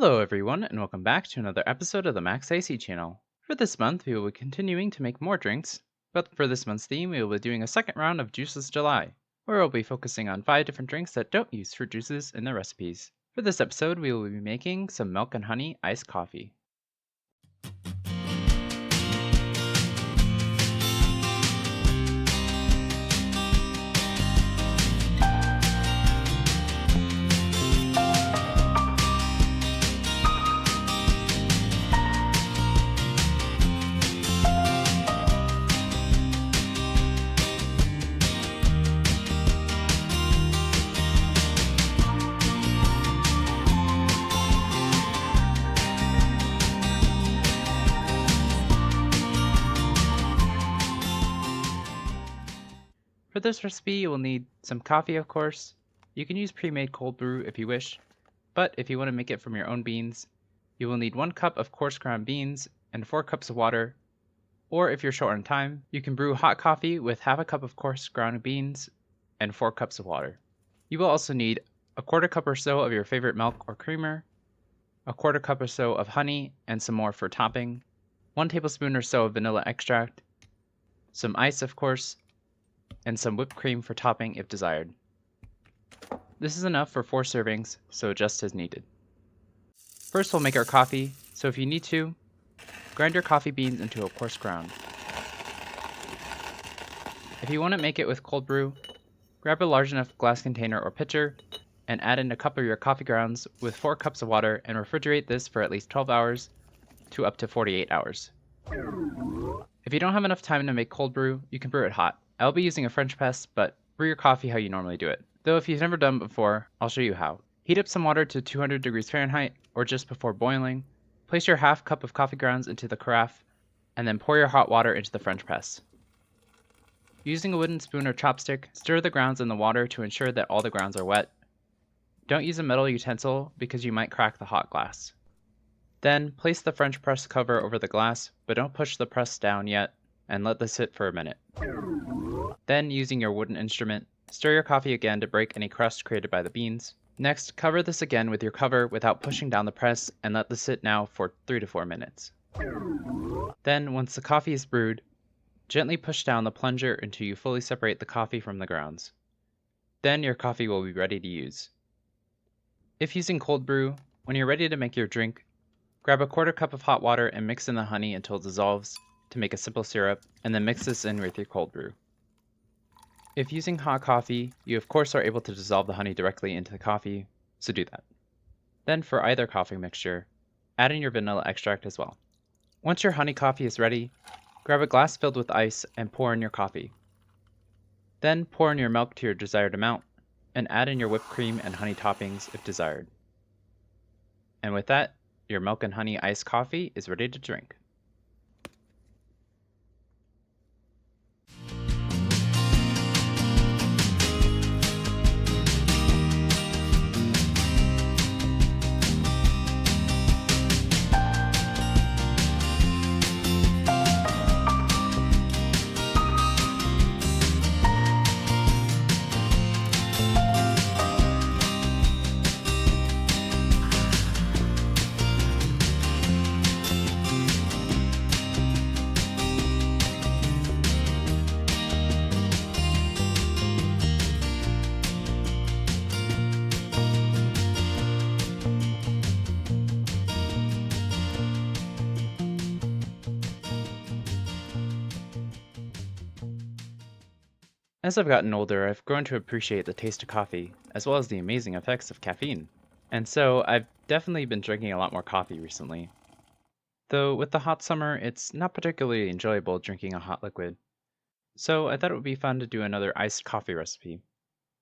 Hello everyone, and welcome back to another episode of the Max AC channel. For this month, we will be continuing to make more drinks, but for this month's theme, we will be doing a second round of Juiceless July, where we'll be focusing on 5 different drinks that don't use fruit juices in their recipes. For this episode, we will be making some milk and honey iced coffee. For this recipe, you will need some coffee, of course. You can use pre-made cold brew if you wish, but if you want to make it from your own beans, you will need 1 cup of coarse ground beans and 4 cups of water, or if you're short on time, you can brew hot coffee with half a cup of coarse ground beans and 4 cups of water. You will also need a 1/4 cup or so of your favorite milk or creamer, a 1/4 cup or so of honey and some more for topping, 1 tablespoon or so of vanilla extract, some ice of course, and some whipped cream for topping if desired. This is enough for 4 servings, so adjust as needed. First we'll make our coffee, so if you need to, grind your coffee beans into a coarse ground. If you want to make it with cold brew, grab a large enough glass container or pitcher and add in a cup of your coffee grounds with 4 cups of water and refrigerate this for at least 12 hours to up to 48 hours. If you don't have enough time to make cold brew, you can brew it hot. I'll be using a French press, but brew your coffee how you normally do it. Though if you've never done it before, I'll show you how. Heat up some water to 200 degrees Fahrenheit, or just before boiling. Place your half cup of coffee grounds into the carafe, and then pour your hot water into the French press. Using a wooden spoon or chopstick, stir the grounds in the water to ensure that all the grounds are wet. Don't use a metal utensil because you might crack the hot glass. Then, place the French press cover over the glass, but don't push the press down yet, and let this sit for a minute. Then, using your wooden instrument, stir your coffee again to break any crust created by the beans. Next, cover this again with your cover without pushing down the press and let this sit now for 3 to 4 minutes. Then, once the coffee is brewed, gently push down the plunger until you fully separate the coffee from the grounds. Then your coffee will be ready to use. If using cold brew, when you're ready to make your drink, grab a 1/4 cup of hot water and mix in the honey until it dissolves to make a simple syrup, and then mix this in with your cold brew. If using hot coffee, you of course are able to dissolve the honey directly into the coffee, so do that. Then for either coffee mixture, add in your vanilla extract as well. Once your honey coffee is ready, grab a glass filled with ice and pour in your coffee. Then pour in your milk to your desired amount, and add in your whipped cream and honey toppings if desired. And with that, your milk and honey iced coffee is ready to drink. As I've gotten older, I've grown to appreciate the taste of coffee, as well as the amazing effects of caffeine. And so I've definitely been drinking a lot more coffee recently. Though with the hot summer, it's not particularly enjoyable drinking a hot liquid. So I thought it would be fun to do another iced coffee recipe.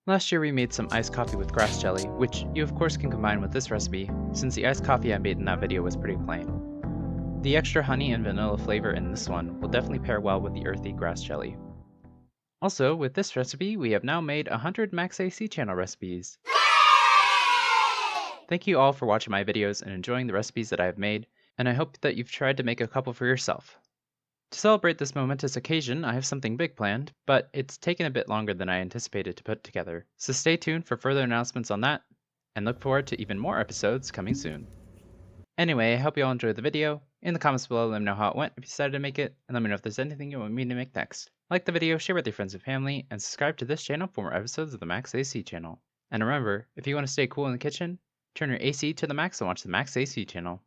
Last year we made some iced coffee with grass jelly, which you of course can combine with this recipe, since the iced coffee I made in that video was pretty plain. The extra honey and vanilla flavor in this one will definitely pair well with the earthy grass jelly. Also, with this recipe, we have now made 100 Max AC channel recipes. Thank you all for watching my videos and enjoying the recipes that I have made, and I hope that you've tried to make a couple for yourself. To celebrate this momentous occasion, I have something big planned, but it's taken a bit longer than I anticipated to put together, so stay tuned for further announcements on that, and look forward to even more episodes coming soon. Anyway, I hope you all enjoyed the video. In the comments below, let me know how it went if you decided to make it, and let me know if there's anything you want me to make next. Like the video, share with your friends and family, and subscribe to this channel for more episodes of the Max AC channel. And remember, if you want to stay cool in the kitchen, turn your AC to the max and watch the Max AC channel.